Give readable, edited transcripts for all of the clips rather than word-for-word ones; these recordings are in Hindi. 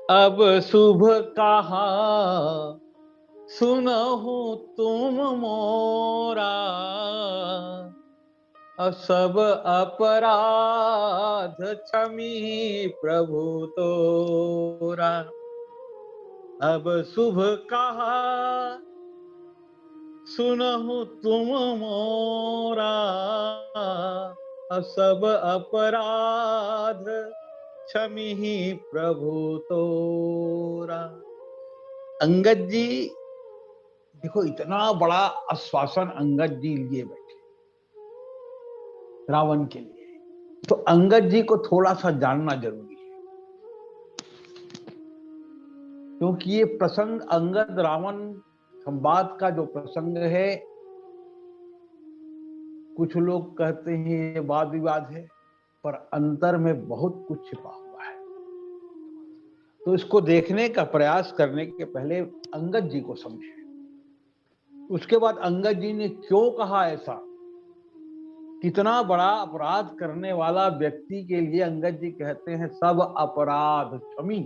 अब शुभ कहा सुनहु तुम मोरा, सब अपराध क्षमी प्रभु तोरा। अब शुभ कहा सुनहु तुम मोरा, सब अपराध क्षमी प्रभु तोरा। अंगद जी देखो, इतना बड़ा आश्वासन अंगद जी लिए बैठे रावण के लिए, तो अंगद जी को थोड़ा सा जानना जरूरी है, क्योंकि ये प्रसंग अंगद रावण संवाद का जो प्रसंग है, कुछ लोग कहते हैं ये वाद विवाद है, पर अंतर में बहुत कुछ छिपा हुआ है। तो इसको देखने का प्रयास करने के पहले अंगद जी को समझे, उसके बाद अंगद जी ने क्यों कहा ऐसा, कितना बड़ा अपराध करने वाला व्यक्ति के लिए अंगद जी कहते हैं सब अपराध क्षमी।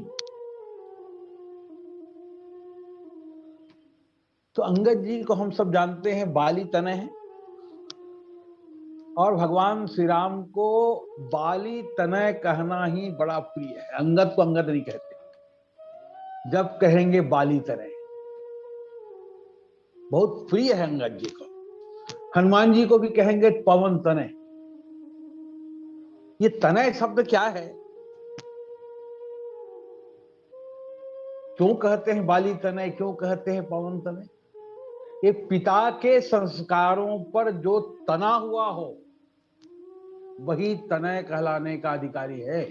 तो अंगद जी को हम सब जानते हैं बाली तनय है, और भगवान श्री राम को बाली तनय कहना ही बड़ा प्रिय है। अंगद को अंगद नहीं कहते, जब कहेंगे बाली तनय, बहुत प्रिय है अंगद जी को। हनुमान जी को भी कहेंगे पवन तनय। ये तनय शब्द क्या है, क्यों कहते हैं बाली तनय, क्यों कहते हैं पवन तनय? ये पिता के संस्कारों पर जो तना हुआ हो वही तनय कहलाने का अधिकारी है।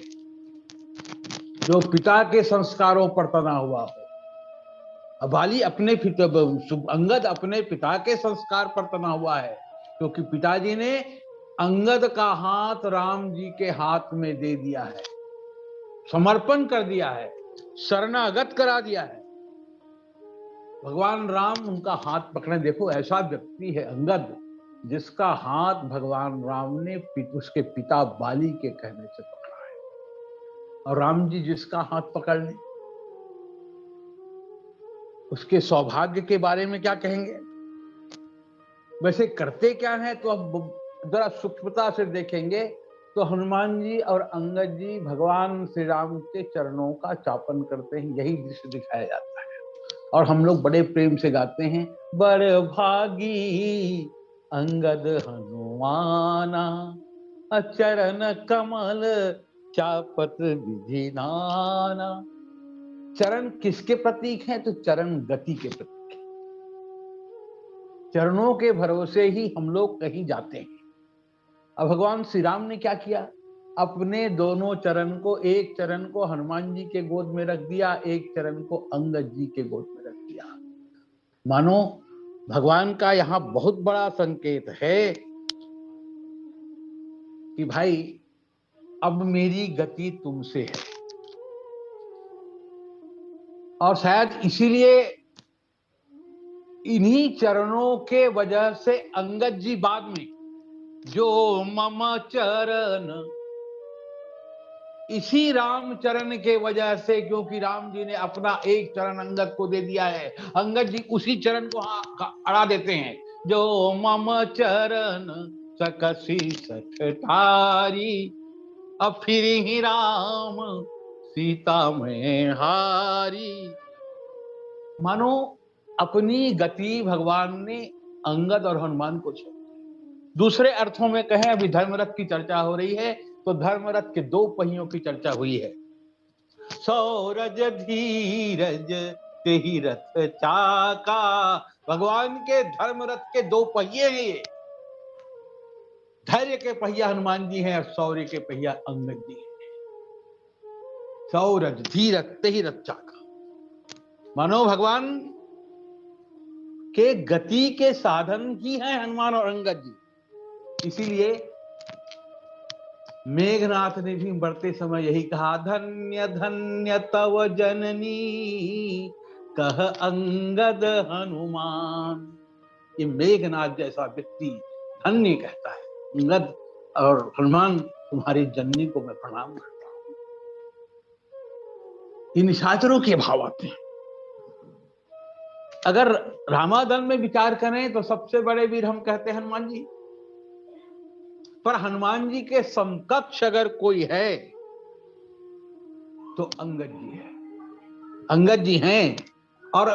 जो पिता के संस्कारों पर तना हुआ हो, बाली अपने अंगद अपने पिता के संस्कार पर तना हुआ है, क्योंकि पिताजी ने अंगद का हाथ राम जी के हाथ में दे दिया है, समर्पण कर दिया है, शरणागत करा दिया है। भगवान राम उनका हाथ पकड़े। देखो, ऐसा व्यक्ति है अंगद जिसका हाथ भगवान राम ने उसके पिता बाली के कहने से पकड़ा है, और राम जी जिसका हाथ पकड़ लें, उसके सौभाग्य के बारे में क्या कहेंगे? वैसे करते क्या है, तो अब जरा सूक्ष्मता से देखेंगे तो हनुमान जी और अंगद जी भगवान श्री राम के चरणों का चापन करते हैं, यही दृश्य दिखाया जाता है। और हम लोग बड़े प्रेम से गाते हैं, बड़ भागी अंगद हनुमाना, चरण कमल चापत विधि नाना। चरण किसके प्रतीक हैं? तो चरण गति के प्रतीक हैं। चरणों के भरोसे ही हम लोग कहीं जाते हैं। अब भगवान श्री राम ने क्या किया, अपने दोनों चरण को, एक चरण को हनुमान जी के गोद में रख दिया, एक चरण को अंगद जी के गोद में रख दिया। मानो भगवान का यहां बहुत बड़ा संकेत है कि भाई अब मेरी गति तुमसे है। और शायद इसीलिए इन्हीं चरणों के वजह से अंगद जी बाद में जो मम चरण, इसी राम चरण के वजह से, क्योंकि राम जी ने अपना एक चरण अंगद को दे दिया है, अंगद जी उसी चरण को अड़ा देते हैं, जो मम चरण सकसी सठठारी, अब फिर ही राम सीता में हारी। मानो अपनी गति भगवान ने अंगद और हनुमान को छोड़। दूसरे अर्थों में कहें, अभी धर्मरथ की चर्चा हो रही है, तो धर्मरथ के दो पहियों की चर्चा हुई है। सौरज धीरज तेहि रथ चाका, भगवान के धर्मरथ के दो पहिए हैं ये। धैर्य के पहिया हनुमान जी हैं और शौर्य के पहिया अंगद जी हैं। सौरज धीरज तेहि रथ चाका, मानो भगवान के गति के साधन ही हैं हनुमान और अंगद जी। इसीलिए मेघनाथ ने भी बढ़ते समय यही कहा, धन्य धन्य तव जननी कह अंगद हनुमान। ये मेघनाथ जैसा व्यक्ति धन्य कहता है। अंगद और हनुमान, तुम्हारी जननी को मैं प्रणाम करता हूं। इन निशाचरों के भाव आते हैं। अगर रामादन में विचार करें तो सबसे बड़े वीर हम कहते हैं हनुमान जी, पर हनुमान जी के समकक्ष अगर कोई है तो अंगद जी है। अंगद जी हैं। और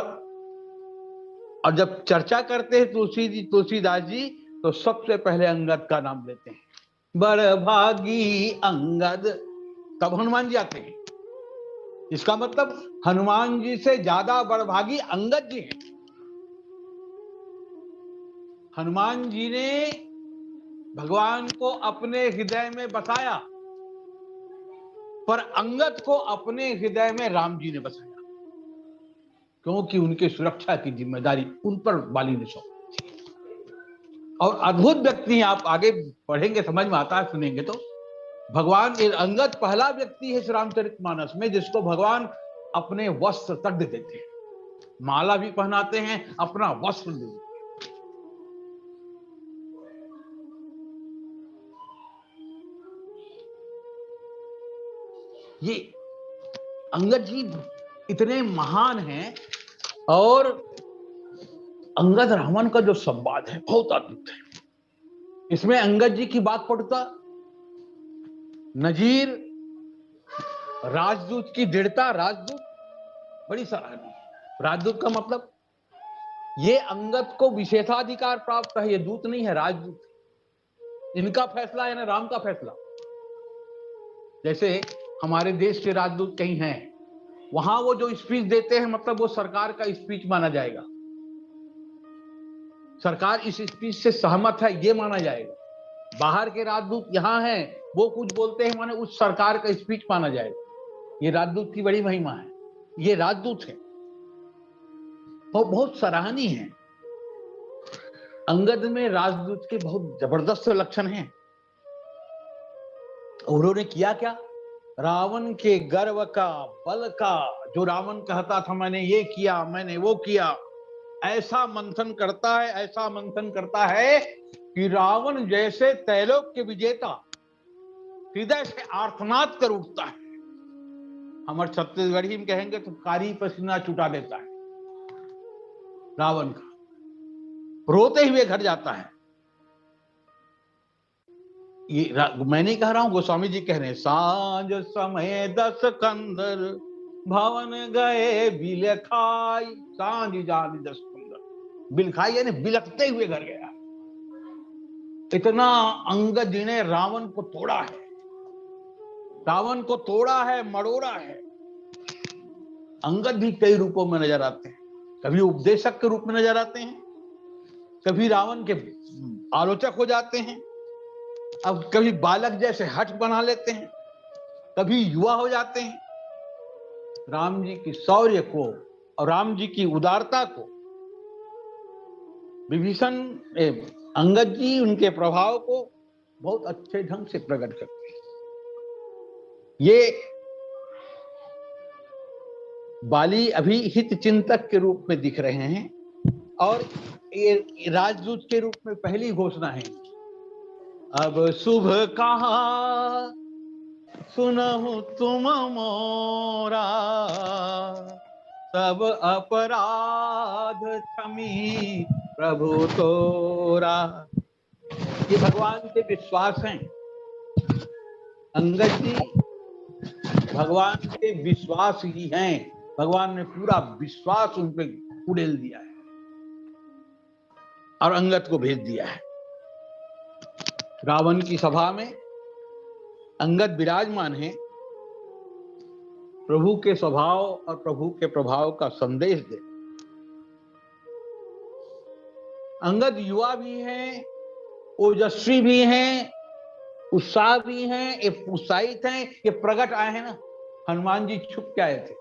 जब चर्चा करते हैं तुलसीदास जी, तो सबसे पहले अंगद का नाम लेते हैं। बड़भागी अंगद, तब हनुमान जी आते हैं। इसका मतलब हनुमान जी से ज्यादा बड़भागी अंगद जी हैं। हनुमान जी ने भगवान को अपने हृदय में बसाया, पर अंगद को अपने हृदय में राम जी ने बसाया, क्योंकि उनके सुरक्षा की जिम्मेदारी उन पर बाली ने सौंपी थी। और अद्भुत व्यक्ति, आप आगे पढ़ेंगे समझ में आता है, सुनेंगे तो भगवान अंगद पहला व्यक्ति है इस रामचरितमानस में जिसको भगवान अपने वस्त्र तक दे देते हैं, माला भी पहनाते हैं, अपना वस्त्र दे देते हैं। ये अंगद जी इतने महान हैं। और अंगद रावण का जो संवाद है बहुत अद्भुत है। इसमें अंगद जी की बात पढ़ता, नजीर राजदूत की दृढ़ता, राजदूत बड़ी सराहनीय है। राजदूत का मतलब ये अंगद को विशेषाधिकार प्राप्त है, ये दूत नहीं है, राजदूत। इनका फैसला है ना राम का फैसला। जैसे हमारे देश के राजदूत कहीं हैं, वहां वो जो स्पीच देते हैं मतलब वो सरकार का स्पीच माना जाएगा, सरकार इस स्पीच से सहमत है ये माना जाएगा। बाहर के राजदूत यहाँ हैं, वो कुछ बोलते हैं माने उस सरकार का स्पीच माना जाएगा। ये राजदूत की बड़ी महिमा है। ये राजदूत है, वो बहुत सराहनीय है। अंगद में राजदूत के बहुत जबरदस्त लक्षण हैं। उन्होंने किया क्या, रावण के गर्व का, बल का, जो रावण कहता था मैंने ये किया, मैंने वो किया, ऐसा मंथन करता है, ऐसा मंथन करता है कि रावण जैसे तैलोक के विजेता हृदय से आर्तनाद कर उठता है। हमारे छत्तीसगढ़ी में कहेंगे तो कारी पसीना छुटा देता है रावण का, रोते हुए घर जाता है। ये मैं नहीं कह रहा हूं, गोस्वामी जी कह रहे हैं। सांझ समय 10 कंदर भवन गए बिल खाई, सांझ जान 10 कंदर, बिल खाई यानी बिलखते हुए घर गया। इतना अंगद जी ने रावण को तोड़ा है, रावण को तोड़ा है, मरोड़ा है। अंगद भी कई रूपों में नजर आते हैं। कभी उपदेशक के रूप में नजर आते हैं, कभी रावण के आलोचक हो जाते हैं, अब कभी बालक जैसे हठ बना लेते हैं, कभी युवा हो जाते हैं। राम जी की शौर्य को और राम जी की उदारता को विभीषण अंगद जी उनके प्रभाव को बहुत अच्छे ढंग से प्रकट करते हैं। ये बाली अभी हित चिंतक के रूप में दिख रहे हैं और ये राजदूत के रूप में पहली घोषणा है। अब शुभ कहा सुनहु तुम मोरा, सब अपराध क्षमी प्रभु तोरा। ये भगवान के विश्वास हैं। अंगद जी भगवान के विश्वास ही हैं। भगवान ने पूरा विश्वास उन पर उड़ेल दिया है और अंगद को भेज दिया है। रावण की सभा में अंगद विराजमान है, प्रभु के स्वभाव और प्रभु के प्रभाव का संदेश दे। अंगद युवा भी हैं, ओजस्वी भी हैं, उत्साह भी हैं, ये उत्साहित हैं, ये प्रकट आए हैं ना। हनुमान जी छुप के आए थे,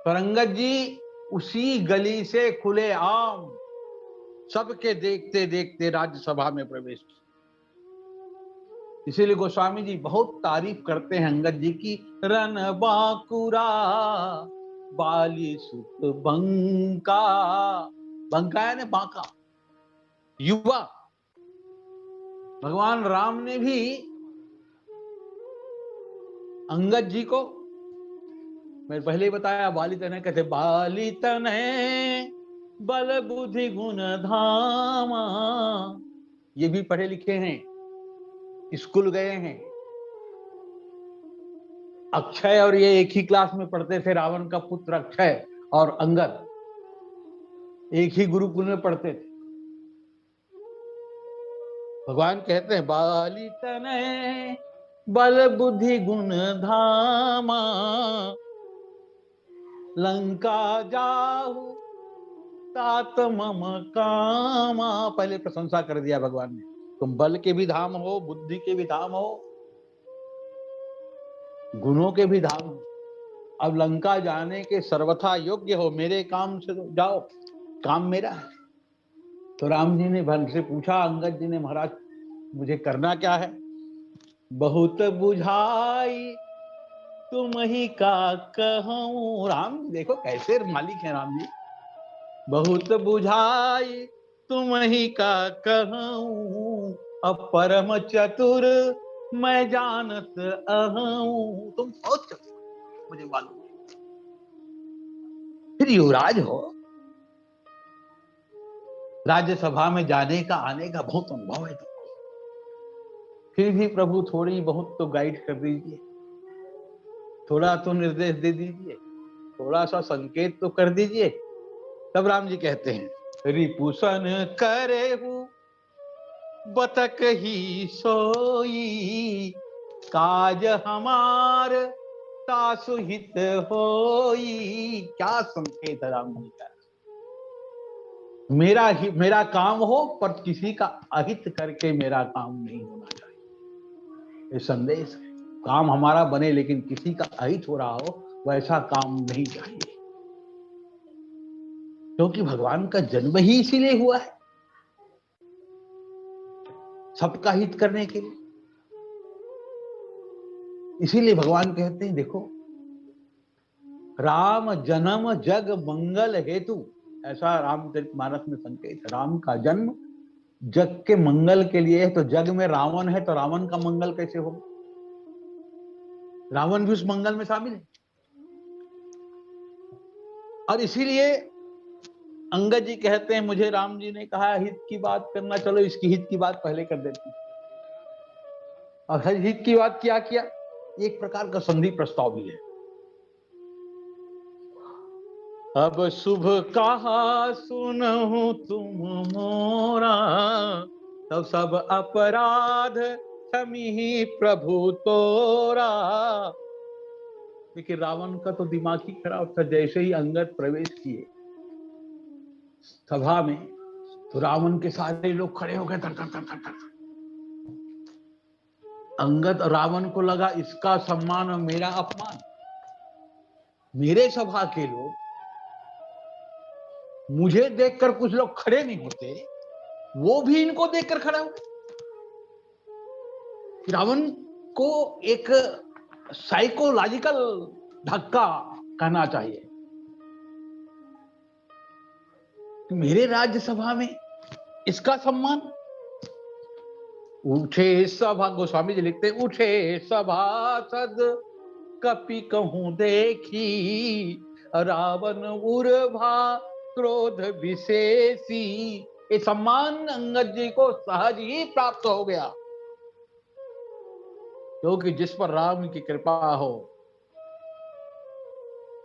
पर अंगद जी उसी गली से खुले आम सबके देखते देखते राज्यसभा में प्रवेश किया। इसीलिए गोस्वामी जी बहुत तारीफ करते हैं अंगद जी की। रन बांकुरा बाली सुत बंका, बंका है ना बांका, युवा। भगवान राम ने भी अंगद जी को, मैं पहले ही बताया, बाली तनय कहते, बाली तनय बल बुद्धि गुण धामा। ये भी पढ़े लिखे हैं, स्कूल गए हैं। अक्षय और ये एक ही क्लास में पढ़ते थे। रावण का पुत्र अक्षय और अंगद एक ही गुरुकुल में पढ़ते थे। भगवान कहते हैं बाली तनय बल बुद्धि गुण धामा, लंका जाहु तात मम कामा। पहले प्रशंसा कर दिया भगवान ने, तुम बल के भी धाम हो, बुद्धि के भी धाम हो, गुणों के भी धाम हो। अब लंका जाने के सर्वथा योग्य हो, मेरे काम से तो जाओ, काम मेरा है। तो राम जी ने भन से पूछा अंगद जी ने, महाराज मुझे करना क्या है? बहुत बुझाई तुम ही का कहूं। राम देखो कैसे मालिक है राम जी। बहुत बुझाई तुम ही का कहूं, अब परम चतुर मैं जानत अहूं। तुम बहुत चतुर मुझे मालूम है, फिर युवराज हो, राज्यसभा में जाने का आने का बहुत अनुभव है तुमको, फिर भी प्रभु थोड़ी बहुत तो गाइड कर दीजिए, थोड़ा तो निर्देश दे दीजिए, थोड़ा सा संकेत तो कर दीजिए। तब राम जी कहते हैं, रिपुसन करे हूं बतक ही सोई, काज हमार तासु हित होई। क्या संकेत है राम जी का। मेरा काम हो पर किसी का अहित करके मेरा काम नहीं होना चाहिए, ये संदेश है। काम हमारा बने लेकिन किसी का अहित हो रहा हो, वैसा काम नहीं चाहिए। क्योंकि भगवान का जन्म ही इसीलिए हुआ है, सबका हित करने के लिए। इसीलिए भगवान कहते हैं, देखो राम जन्म जग मंगल हेतु, ऐसा रामचरितमानस में संकेत है। राम का जन्म जग के मंगल के लिए है। तो जग में रावण है तो रावण का मंगल कैसे होगा? रावण भी उस मंगल में शामिल है। और इसीलिए अंगद जी कहते हैं, मुझे राम जी ने कहा हित की बात करना, चलो इसकी हित की बात पहले कर देते हैं। और हर हित की बात क्या किया? एक प्रकार का संधि प्रस्ताव भी है। अब शुभ कहा सुनहु तुम मोरा, तब सब अपराध क्षमी प्रभु तोरा। लेकिन रावण का तो दिमाग ही खराब था। जैसे ही अंगद प्रवेश किए सभा में, तो रावण के सारे लोग खड़े हो गए, धर धर धर धर। अंगद रावण को लगा इसका सम्मान और मेरा अपमान। मेरे सभा के लोग मुझे देखकर कुछ लोग खड़े नहीं होते, वो भी इनको देखकर खड़ा हो। रावण को एक साइकोलॉजिकल धक्का कहना चाहिए। मेरे राज्यसभा में इसका सम्मान। उठे सभा, गोस्वामी जी लिखते, उठे सभासद कपि कहूं देखी, रावण उर्भा क्रोध विशेषी। ये सम्मान अंगद जी को सहज ही प्राप्त हो गया, क्योंकि जिस पर राम की कृपा हो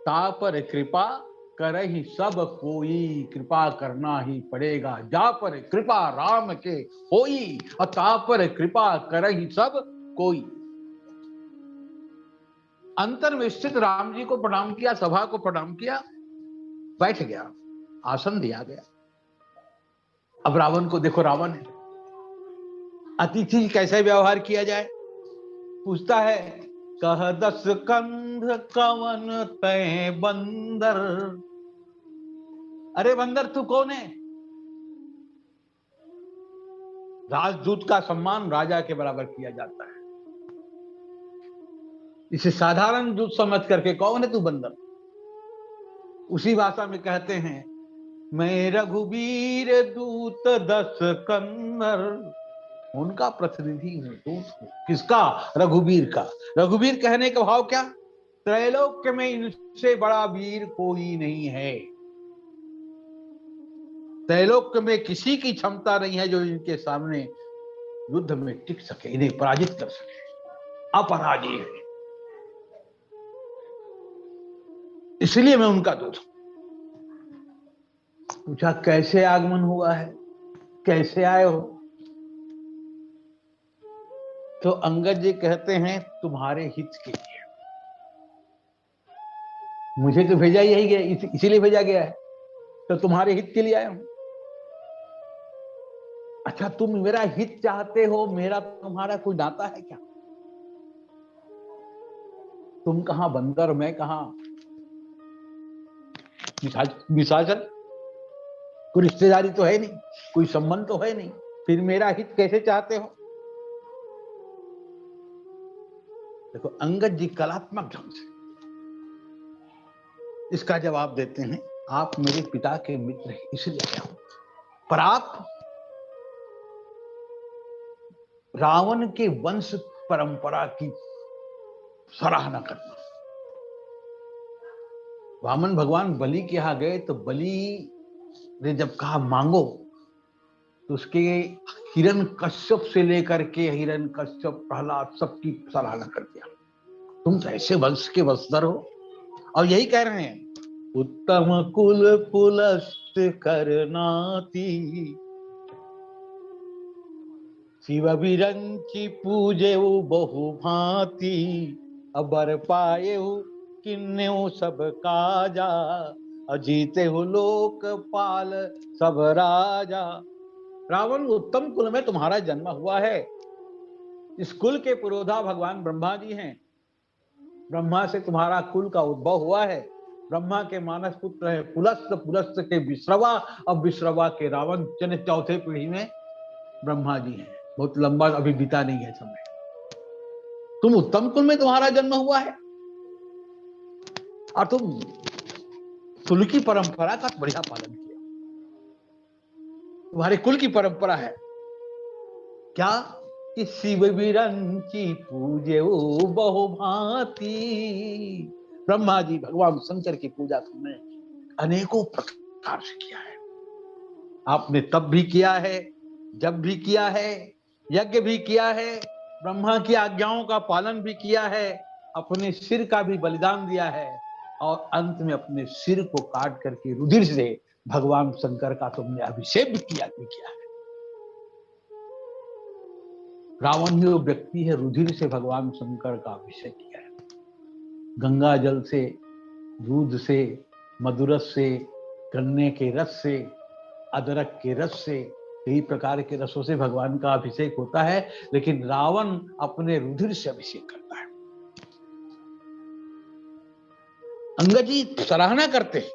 ता पर कृपा करहि सब कोई, कृपा करना ही पड़ेगा। जा पर कृपा राम के होई और ता पर कृपा करहि सब कोई। अंतर में स्थित राम जी को प्रणाम किया, सभा को प्रणाम किया, बैठ गया, आसन दिया गया। अब रावण को देखो, रावण है, अतिथि कैसे व्यवहार किया जाए, पूछता है कह दस कंध कवन तय बंदर। अरे बंदर तू कौन है? राजदूत का सम्मान राजा के बराबर किया जाता है, इसे साधारण दूत समझ करके कौन है तू बंदर? उसी भाषा में कहते हैं मैं रघुवीर दूत दस कंदर, उनका प्रतिनिधि हूं, दूत हूं। किसका? रघुवीर का। रघुवीर कहने का भाव क्या? त्रैलोक्य में इनसे बड़ा वीर कोई नहीं है, त्रैलोक्य में किसी की क्षमता नहीं है जो इनके सामने युद्ध में टिक सके, इन्हें पराजित कर सके, अपराजय है, इसलिए मैं उनका दूत हूं। पूछा कैसे आगमन हुआ है, कैसे आए हो? तो अंगद जी कहते हैं तुम्हारे हित के लिए, मुझे तो भेजा ही यही गया, इसीलिए भेजा गया है, तो तुम्हारे हित के लिए आया हूं। अच्छा तुम मेरा हित चाहते हो, मेरा तुम्हारा कोई नाता है क्या? तुम कहां बंदर, मैं कहां निशाचर, कोई रिश्तेदारी तो है नहीं, कोई संबंध तो है नहीं, फिर मेरा हित कैसे चाहते हो? देखो अंगद जी कलात्मक ढंग से इसका जवाब देते हैं, आप मेरे पिता के मित्र हैं इसलिए आया हूं, पर आप रावण के वंश परंपरा की सराहना करना। वामन भगवान बलि के यहां गए तो बलि ने जब कहा मांगो, तो उसके हिरण कश्यप से लेकर के हिरण कश्यप प्रहलाद सबकी सराहना कर दिया, तुम तो ऐसे वंश के वंशधर हो। और यही कह रहे हैं उत्तम कुल पुलस्त करनाती, शिव बिरंची पूजे बहु भांति, अबर पाए किन्ने सब काजा, अजीते हो लोकपाल सब राजा। रावण उत्तम कुल में तुम्हारा जन्म हुआ है, इस कुल के पुरोधा भगवान ब्रह्मा जी हैं, ब्रह्मा से तुम्हारा कुल का उद्भव हुआ है, ब्रह्मा के मानस पुत्र है पुलस्त, पुलस्त के विश्रवा, अब विश्रवा के रावण, चौथे पीढ़ी में ब्रह्मा जी हैं, बहुत लंबा अभी बीता नहीं है समय। तुम उत्तम कुल में तुम्हारा जन्म हुआ है और तुम कुल की परंपरा का बढ़िया पालन किया, तुम्हारे कुल की परंपरा है क्या कि शिव बिरंची पूजे बहु भांति। ब्रह्मा जी भगवान शंकर की पूजा तुमने अनेकों प्रकार से किया है, आपने तब भी किया है, जब भी किया है, यज्ञ भी किया है, ब्रह्मा की आज्ञाओं का पालन भी किया है, अपने सिर का भी बलिदान दिया है, और अंत में अपने सिर को काट करके रुधिर से भगवान शंकर का तुमने अभिषेक भी किया है। रावण ही वो व्यक्ति है रुधिर से भगवान शंकर का अभिषेक किया है, गंगा जल से, दूध से, मधुरस से, गन्ने के रस से, अदरक के रस से, कई प्रकार के रसों से भगवान का अभिषेक होता है, लेकिन रावण अपने रुधिर से अभिषेक करता है। अंगद जी सराहना करते हैं,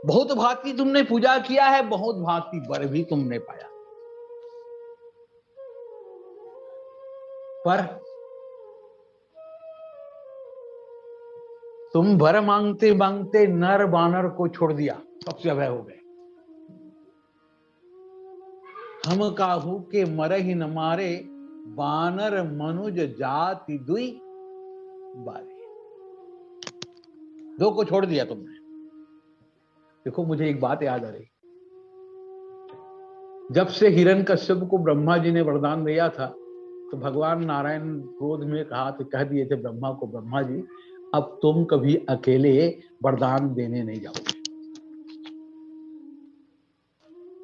बहुत भांति तुमने पूजा किया है, बहुत भांति वर भी तुमने पाया, पर तुम वर मांगते मांगते नर बानर को छोड़ दिया, सबसे अभय हो गए। हम काहू के मरहि न मारे, बानर मनुज जाति दुई बारे, दो को छोड़ दिया तुमने। देखो मुझे एक बात याद आ रही, जब से हिरण्यकश्यप को ब्रह्मा जी ने वरदान दिया था, तो भगवान नारायण क्रोध में कह दिए थे ब्रह्मा को, ब्रह्मा जी अब तुम कभी अकेले वरदान देने नहीं जाओगे,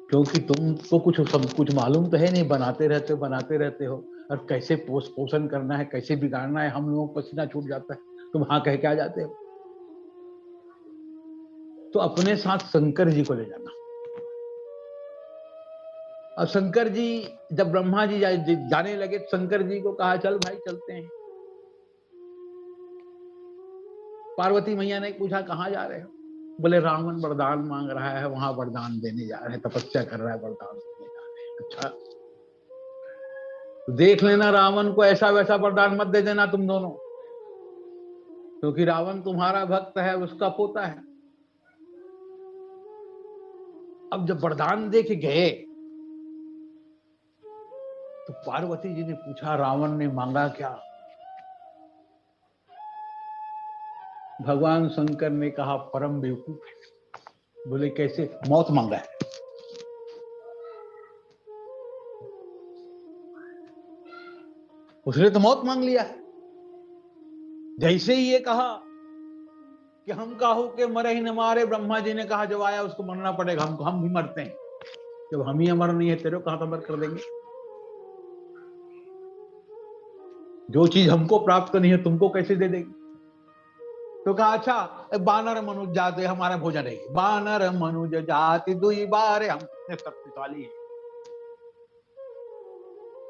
क्योंकि तुमको कुछ मालूम तो है नहीं, बनाते रहते हो, और कैसे पोषण करना है, कैसे बिगाड़ना है, हम लोगों को पसीना छूट जाता है, तुम हाँ कह के आ जाते हो। तो अपने साथ शंकर जी को ले जाना। और शंकर जी जब ब्रह्मा जी जाने लगे, शंकर जी को कहा चल भाई चलते हैं। पार्वती मैया ने पूछा कहाँ जा रहे हो? बोले रावण वरदान मांग रहा है, वहां वरदान देने जा रहे हैं, तपस्या कर रहा है, वरदान देने जा रहे हैं। अच्छा तो देख लेना, रावण को ऐसा वैसा वरदान मत दे देना तुम दोनों, क्योंकि रावण तुम्हारा भक्त है, उसका पोता है। अब जब वरदान दे के गए तो पार्वती जी ने पूछा रावण ने मांगा क्या? भगवान शंकर ने कहा परम बेवकूफ है। बोले कैसे? मौत मांगा है। उसने तो मौत मांग लिया है। जैसे ही ये कहा कि हम काहू के मरे ही न मारे, ब्रह्मा जी ने कहा जो आया उसको मरना पड़ेगा, हमको हम भी मरते हैं, जब हम ही अमर नहीं है तेरे को कहां तो अमर कर देंगे। जो चीज हमको प्राप्त नहीं है तुमको कैसे दे देगी? तो कहा अच्छा बानर मनुज जाते हमारा भोजन है, बानर मनुज जाति दुई बार हम शक्तिशाली है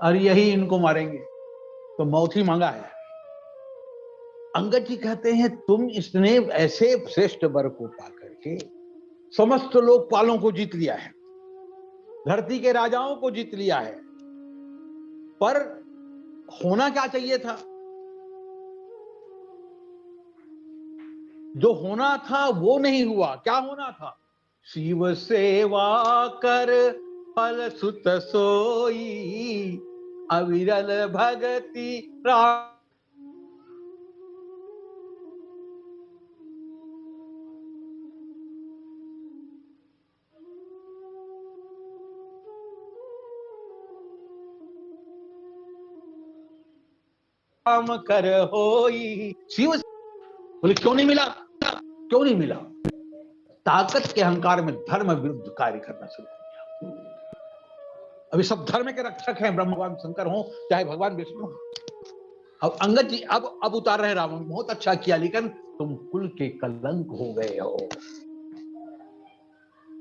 और यही इनको मारेंगे, तो मौत ही मांगा है। अंगद जी कहते हैं तुम इसने ऐसे श्रेष्ठ वर को पा करके समस्त लोकपालों को जीत लिया है, धरती के राजाओं को जीत लिया है, पर होना क्या चाहिए था? जो होना था वो नहीं हुआ। क्या होना था? शिव सेवा कर फल सुत सोई, अविरल भगति राम कर होई। शिव बोले क्यों नहीं मिला? क्यों नहीं मिला? ताकत के अहंकार में धर्म विरुद्ध कार्य करना शुरू हो गया। अभी सब धर्म के रक्षक हैं, ब्रह्म भगवान शंकर हो चाहे भगवान विष्णु हो। अब अंगद जी अब उतार रहे रावण, बहुत अच्छा किया, लेकिन तुम कुल के कलंक हो गए हो,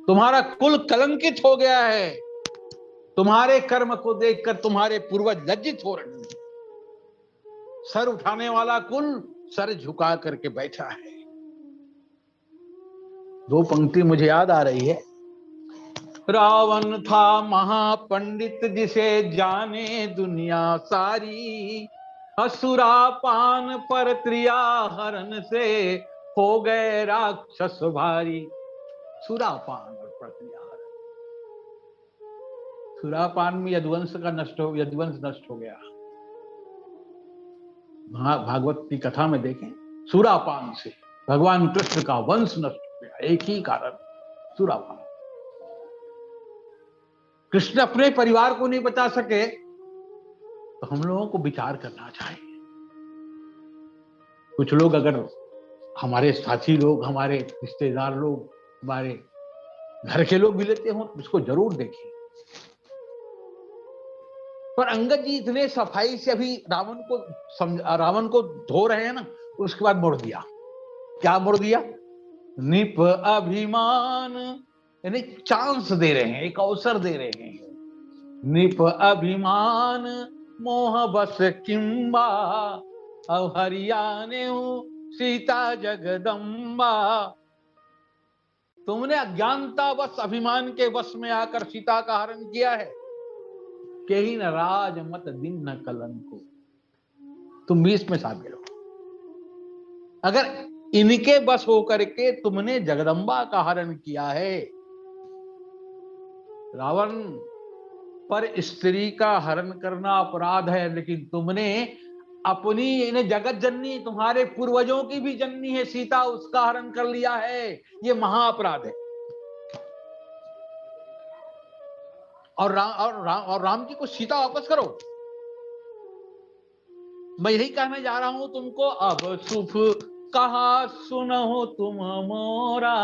तुम्हारा कुल कलंकित हो गया है, तुम्हारे कर्म को देखकर तुम्हारे पूर्वज लज्जित हो रहे हैं। सर उठाने वाला कुल सर झुका करके बैठा है। दो पंक्ति मुझे याद आ रही है। रावण था महापंडित जिसे जाने दुनिया सारी, असुरा पान पर त्रिया हरण से हो गए राक्षस भारी। सुरापान और प्रक्रिया हरण, सुरापान में यदुवंश नष्ट हो गया। भागवत की कथा में देखें, सुरापान से भगवान कृष्ण का वंश नष्ट हो गया, एक ही कारण सुरापान। कृष्ण अपने परिवार को नहीं बचा सके, तो हम लोगों को विचार करना चाहिए। कुछ लोग, अगर हमारे साथी लोग, हमारे रिश्तेदार लोग, हमारे घर के लोग भी लेते हो, उसको जरूर देखें। पर अंगद जी इतने सफाई से अभी रावण को धो रहे हैं ना, उसके बाद मोड़ दिया। क्या मोड़ दिया? निप अभिमान, यानी चांस दे रहे हैं, एक अवसर दे रहे हैं। निप अभिमान मोह बस किंबा, अब हरियाणे सीता जगदम्बा। तुमने अज्ञानता बस अभिमान के वश में आकर सीता का हरण किया है। कहीं न राज मत दिन न कलंको, तुम भी इसमें शामिल हो। अगर इनके बस होकर के तुमने जगदम्बा का हरण किया है, रावण पर स्त्री का हरण करना अपराध है, लेकिन तुमने अपनी इन्हें जगत जननी, तुम्हारे पूर्वजों की भी जननी है सीता, उसका हरण कर लिया है, ये महाअपराध है। और राम जी को सीता वापस करो। मैं यही कहने जा रहा हूं तुमको, अब सुख कहा सुनो तुम मोरा,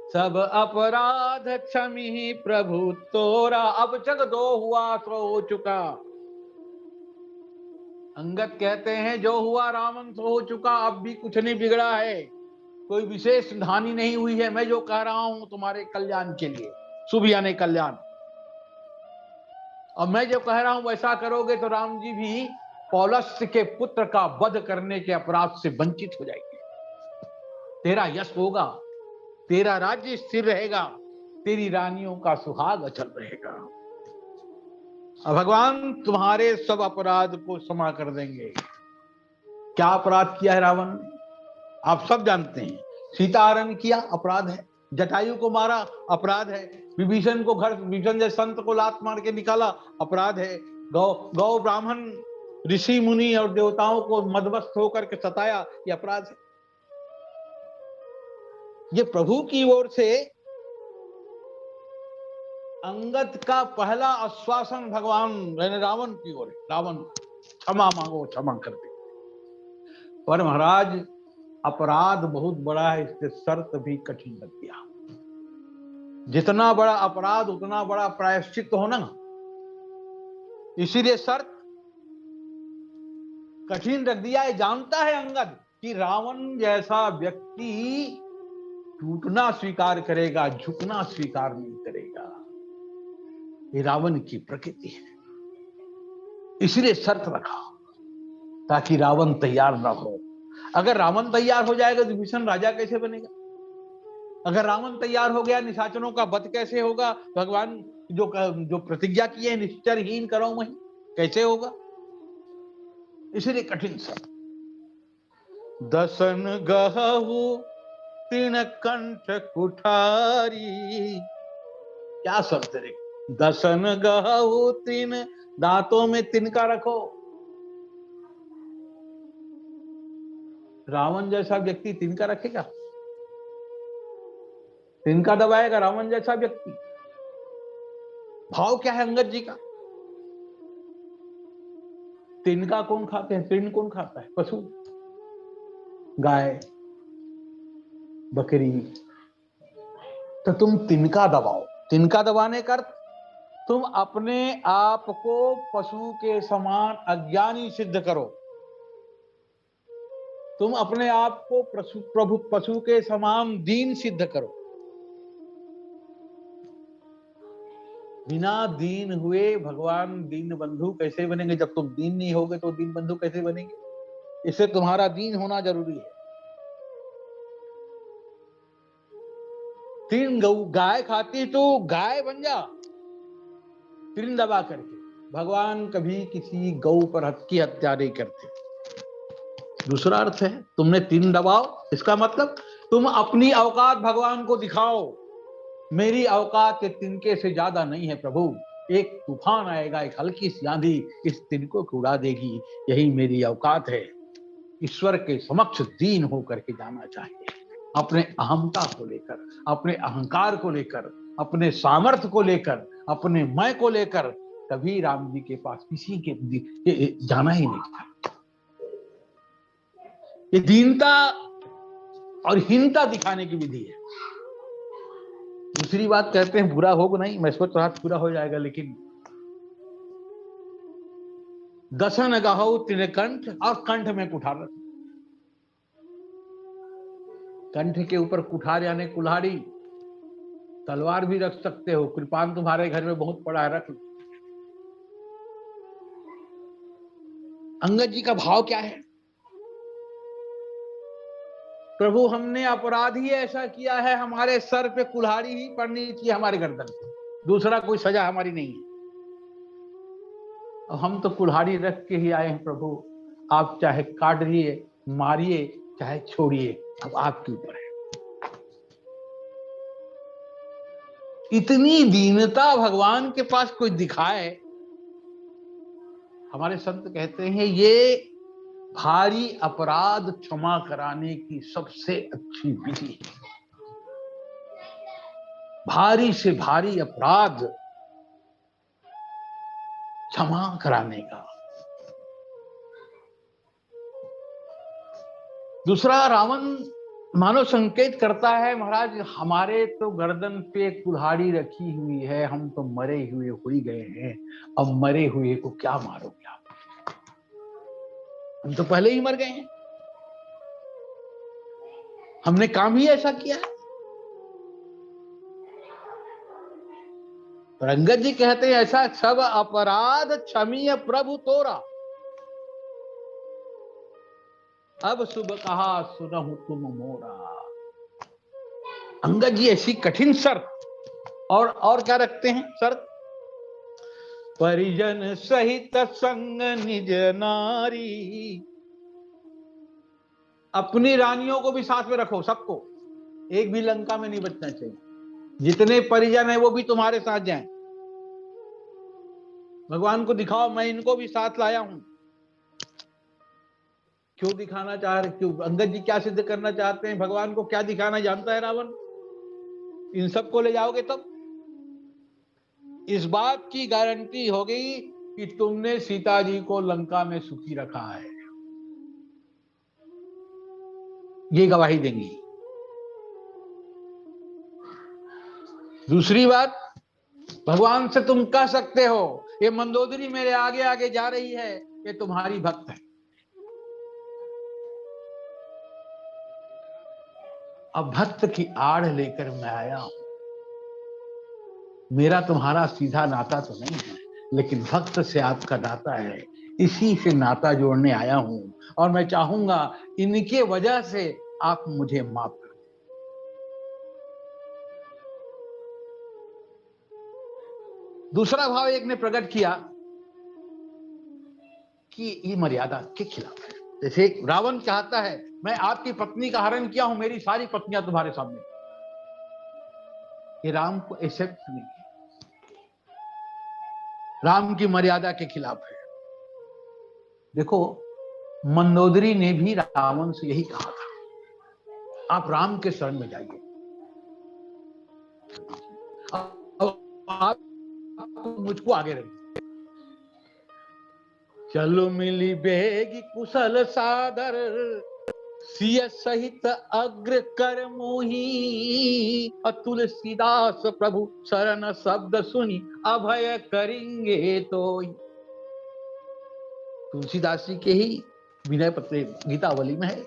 सब अपराध क्षमी प्रभु तोरा। अब जग दो हुआ तो हो चुका। अंगद कहते हैं जो हुआ रावण तो हो चुका, अब भी कुछ नहीं बिगड़ा है, कोई विशेष हानि नहीं हुई है। मैं जो कह रहा हूं तुम्हारे कल्याण के लिए, शुभ यानी कल्याण। और मैं जो कह रहा हूं वैसा करोगे तो राम जी भी पौलस्त्य के पुत्र का वध करने के अपराध से वंचित हो जाएंगे। तेरा यश होगा, तेरा राज्य स्थिर रहेगा, तेरी रानियों का सुहाग अचल रहेगा। और भगवान तुम्हारे सब अपराध को क्षमा कर देंगे। क्या अपराध किया है रावण ने, आप सब जानते हैं। सीताहरण किया, अपराध है। जटायु को मारा, अपराध है। विभीषण को घर, विभीषण जैसे संत को लात मार के निकाला, अपराध है। गौ ब्राह्मण ऋषि मुनि और देवताओं को मदमस्त होकर के सताया, ये अपराध है। ये प्रभु की ओर से अंगद का पहला आश्वासन भगवान रावण की ओर है। रावण क्षमा मांगो, क्षमा कर दे। पर महाराज अपराध बहुत बड़ा है, इससे शर्त भी कठिन रख दिया। जितना बड़ा अपराध उतना बड़ा प्रायश्चित हो ना, इसीलिए शर्त कठिन रख दिया है। जानता है अंगद कि रावण जैसा व्यक्ति टूटना स्वीकार करेगा, झुकना स्वीकार नहीं करेगा। ये रावण की प्रकृति है, इसलिए शर्त रखा ताकि रावण तैयार ना हो। अगर रावण तैयार हो जाएगा तो विभीषण राजा कैसे बनेगा? अगर रावण तैयार हो गया, निशाचरों का वध कैसे होगा? भगवान जो प्रतिज्ञा की है, निश्चरहीन करो वही, कैसे होगा? इसलिए कठिन शब्द। दसन गहु तीन कंठ कुठारी, क्या शब्द है? दसन गहु तीन, दांतों में तिनका रखो। रावण जैसा व्यक्ति तिनका रखेगा? तिनका दबाएगा रावण जैसा व्यक्ति? भाव क्या है अंगद जी का? तिनका कौन खाते हैं? तृण कौन खाता है? पशु, गाय, बकरी। तो तुम तिनका दबाओ। तिनका दबाने का तुम अपने आप को पशु के समान अज्ञानी सिद्ध करो। तुम अपने आप को प्रभु पशु के समान दीन सिद्ध करो। बिना दीन हुए भगवान दीन बंधु कैसे बनेंगे? जब तुम दीन नहीं होगे तो दीन बंधु कैसे बनेंगे? इससे तुम्हारा दीन होना जरूरी है। तीन गाय खाती तो गाय बन जा, तीन दबा करके। भगवान कभी किसी गौ पर की हत्या नहीं करते। दूसरा अर्थ है तुमने तीन दबाओ, इसका मतलब तुम अपनी औकात भगवान को दिखाओ। मेरी औकात के तिनके से ज्यादा नहीं है प्रभु। एक तूफान आएगा, एक हल्की सी आंधी इस तिनको को उड़ा देगी, यही मेरी औकात है। ईश्वर के समक्ष दीन होकर के जाना चाहिए, अपने अहमता को लेकर, अपने अहंकार को लेकर, अपने सामर्थ्य को लेकर, अपने मैं को लेकर कभी राम जी के पास किसी के जाना ही नहीं था। ये दीनता और हीनता दिखाने की विधि है। दूसरी बात कहते हैं बुरा होगा नहीं, मैं सोच रहा पूरा हो जाएगा, लेकिन दसन गहु तीन कंठ, और कंठ में कुठार रख। कंठ के ऊपर कुठार यानी कुल्हाड़ी, तलवार भी रख सकते हो। कृपान तुम्हारे घर में बहुत पड़ा है, रख लो। अंगद जी का भाव क्या है? प्रभु हमने अपराध ही ऐसा किया है, हमारे सर पे कुल्हाड़ी ही पड़नी चाहिए, हमारे गर्दन पे, दूसरा कोई सजा हमारी नहीं है। अब हम तो कुल्हाड़ी रख के ही आए हैं प्रभु, आप चाहे काटिए, मारिए, चाहे छोड़िए, अब आपके ऊपर है। इतनी दीनता भगवान के पास कोई दिखाए, हमारे संत कहते हैं ये भारी अपराध क्षमा कराने की सबसे अच्छी विधि है। भारी से भारी अपराध क्षमा कराने का। दूसरा, रावण मानो संकेत करता है, महाराज हमारे तो गर्दन पे कुल्हाड़ी रखी हुई है, हम तो मरे हुए हो ही गए हैं, अब मरे हुए को क्या मारोगे आप, हम तो पहले ही मर गए हैं, हमने काम ही ऐसा किया है। अंगद जी कहते हैं ऐसा सब अपराध क्षमीय प्रभु तोरा, अब शुभ कहा सुनहु तुम मोरा। अंगद जी ऐसी कठिन शर्त, और क्या रखते हैं शर्त, परिजन सहित संग निज नारी, अपनी रानियों को भी साथ में रखो, सबको, एक भी लंका में नहीं बचना चाहिए, जितने परिजन है वो भी तुम्हारे साथ जाएं, भगवान को दिखाओ मैं इनको भी साथ लाया हूं। क्यों दिखाना चाह रहे, क्यों अंगद जी क्या सिद्ध करना चाहते हैं, भगवान को क्या दिखाना जानता है रावण, इन सबको ले जाओगे तब इस बात की गारंटी होगी कि तुमने सीता जी को लंका में सुखी रखा है, ये गवाही देंगी। दूसरी बात, भगवान से तुम कह सकते हो ये मंदोदरी मेरे आगे आगे जा रही है, ये तुम्हारी भक्त है, अब भक्त की आड़ लेकर मैं आया हूं, मेरा तुम्हारा सीधा नाता तो नहीं है, लेकिन भक्त से आपका नाता है, इसी से नाता जोड़ने आया हूं, और मैं चाहूंगा इनके वजह से आप मुझे माफ कर। दूसरा भाव एक ने प्रकट किया कि ये मर्यादा के खिलाफ है। जैसे रावण चाहता है मैं आपकी पत्नी का हरण किया हूं, मेरी सारी पत्नियां तुम्हारे सामने, ये राम को एक्सेप्ट नहीं है, राम की मर्यादा के खिलाफ है। देखो मंदोदरी ने भी रावण से यही कहा था, आप राम के शरण में जाइए, आप मुझको आगे रहिए, चलो मिली बेगी कुशल सादर, सिय सहित अग्र कर मोही, तुलसीदास प्रभु शरण शब्द सुनी, अभय करेंगे तो। तुलसीदास जी के ही विनय पत्र गीतावली में है,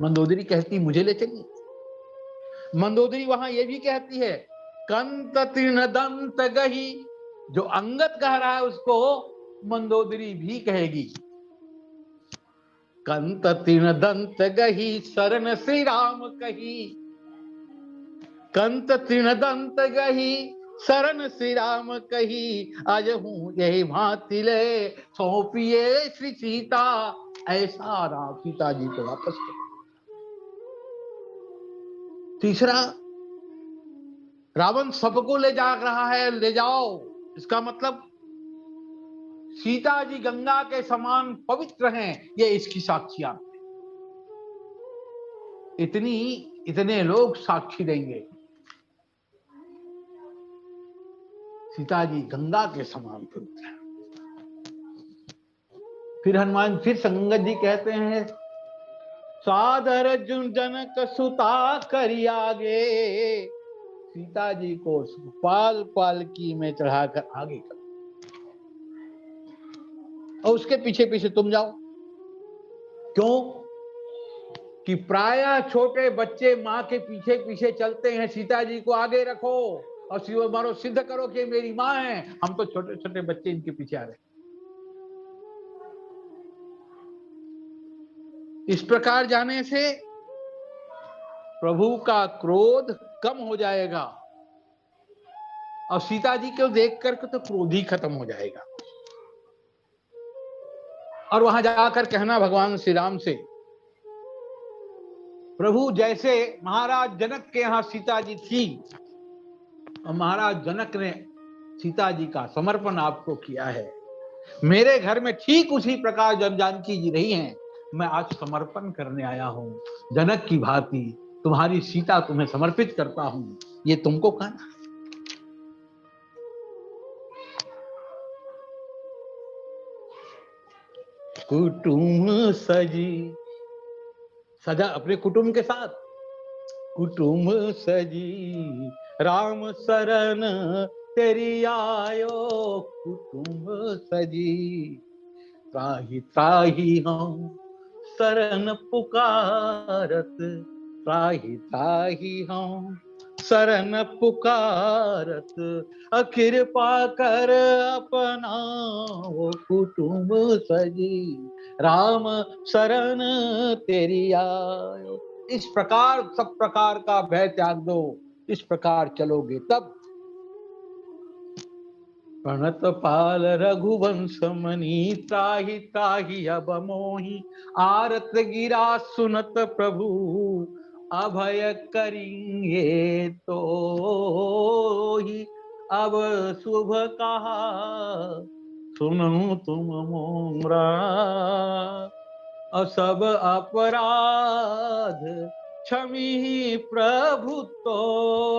मंदोदरी कहती मुझे ले चलिए, मंदोदरी वहां ये भी कहती है कंत तीर्ण दंत गही, जो अंगद कह रहा है उसको मंदोदरी भी कहेगी, कंत तीर्ण दंत गही शरण श्री राम कही, कंत तीर्ण दंत गही शरण श्री राम कही, आज हूं यही भांति ले सौंपिए श्री सीता, ऐसा राम सीता जी को वापस करो। तीसरा, रावण सबको ले जा रहा है, ले जाओ, इसका मतलब सीता जी गंगा के समान पवित्र हैं, ये इसकी साक्षियां, इतने लोग साक्षी देंगे, सीता जी गंगा के समान पवित्र है। फिर हनुमान, फिर संगत जी कहते हैं सादर जनक सुता करियागे, सीता जी को पालकी में चढ़ाकर आगे कर, और उसके पीछे पीछे तुम जाओ। क्यों कि प्रायः छोटे बच्चे मां के पीछे पीछे चलते हैं, सीता जी को आगे रखो और मारो सिद्ध करो कि मेरी मां है, हम तो छोटे छोटे बच्चे इनके पीछे आ रहे। इस प्रकार जाने से प्रभु का क्रोध कम हो जाएगा, और सीता जी को देख करके तो क्रोध ही खत्म हो जाएगा। और वहां जाकर कहना भगवान श्री राम से, प्रभु जैसे महाराज जनक के यहां सीता जी थी और महाराज जनक ने सीता जी का समर्पण आपको किया है, मेरे घर में ठीक उसी प्रकार जब जानकी जी रही हैं, मैं आज समर्पण करने आया हूं जनक की भांति, तुम्हारी सीता तुम्हें समर्पित करता हूं, ये तुमको कहना। कुटुंब सजी, सजा अपने कुटुंब के साथ, कुटुंब सजी राम शरण तेरी आयो, कुटुंब सजी त्राहि त्राहि हम शरण पुकारत, त्राहि त्राहि हम शरण पुकारत, कृपा कर अपना वो कुटुंब सजी राम शरण तेरी आयो। इस प्रकार सब प्रकार का भय त्याग दो, इस प्रकार चलोगे तब। प्रणत पाल रघुवंश मनी त्राहि त्राहि अब मोहि, आरत गिरा सुनत प्रभु अभय करिए तो ही, अब शुभ कहा सुनो तुम मोरा, असब अपराध क्षमी प्रभु तो